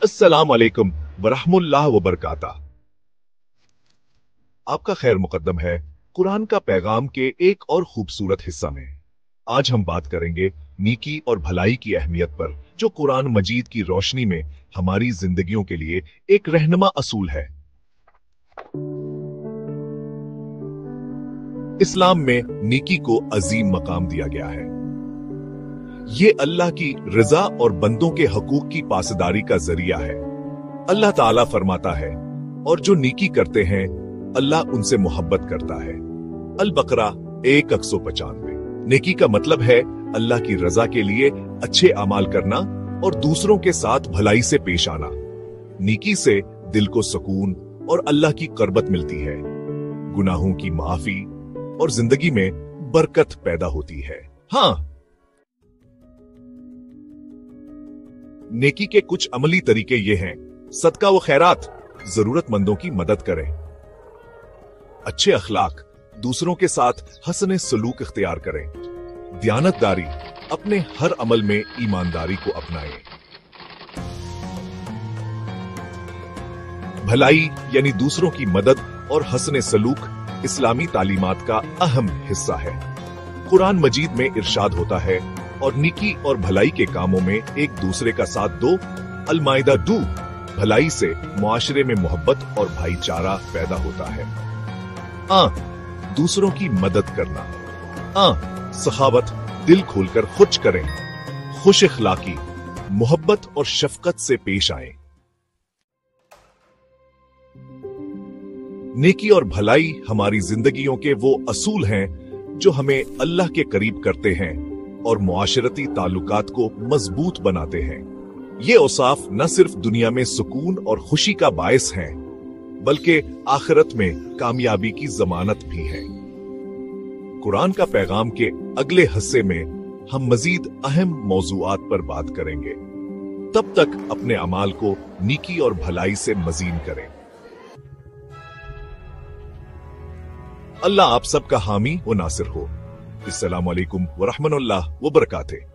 अस्सलाम वालेकुम वरहमुल्लाह वबरकाता। आपका खैर मुकद्दम है कुरान का पैगाम के एक और खूबसूरत हिस्सा में। आज हम बात करेंगे नेकी और भलाई की अहमियत पर, जो कुरान मजीद की रोशनी में हमारी जिंदगियों के लिए एक रहनुमा असूल है। इस्लाम में नेकी को अजीम मकाम दिया गया है। ये अल्लाह की रजा और बंदों के हकूक की पासदारी का जरिया है। अल्लाह ताला फरमाता है, और जो नेकी करते हैं अल्लाह उनसे मोहब्बत करता है। अल बकरा 195। नेकी का मतलब है अल्लाह की रजा के लिए अच्छे अमाल करना और दूसरों के साथ भलाई से पेश आना। नेकी से दिल को सुकून और अल्लाह की क़ुर्बत मिलती है, गुनाहों की माफी और जिंदगी में बरकत पैदा होती है। हाँ, नेकी के कुछ अमली तरीके ये हैं। सदका व खैरात, जरूरतमंदों की मदद करें। अच्छे अखलाक, दूसरों के साथ हसने सलूक इख्तियार करें। दयानतदारी, अपने हर अमल में ईमानदारी को अपनाएं। भलाई यानी दूसरों की मदद और हसने सलूक इस्लामी तालीमात का अहम हिस्सा है। कुरान मजीद में इरशाद होता है, और नेकी और भलाई के कामों में एक दूसरे का साथ दो। अल-माइदा 2। भलाई से मुआशरे में मोहब्बत और भाईचारा पैदा होता है। दूसरों की मदद करना। सखावत, दिल खोलकर खुश करें। खुश इखलाकी, मोहब्बत और शफकत से पेश आएं। नेकी और भलाई हमारी जिंदगियों के वो असूल हैं जो हमें अल्लाह के करीब करते हैं और मुआशरती ताल्लुकात को मजबूत बनाते हैं। ये औसाफ न सिर्फ दुनिया में सुकून और खुशी का बायस हैं, बल्कि आखिरत में कामयाबी की जमानत भी हैं। कुरान का पैगाम के अगले हिस्से में हम मजीद अहम मौजूआत पर बात करेंगे। तब तक अपने अमाल को नेकी और भलाई से मजीन करें। अल्लाह आप सबका हामी व नासिर हो। अस्सलामु अलैकुम वरहमतुल्लाह वबरकातुहू।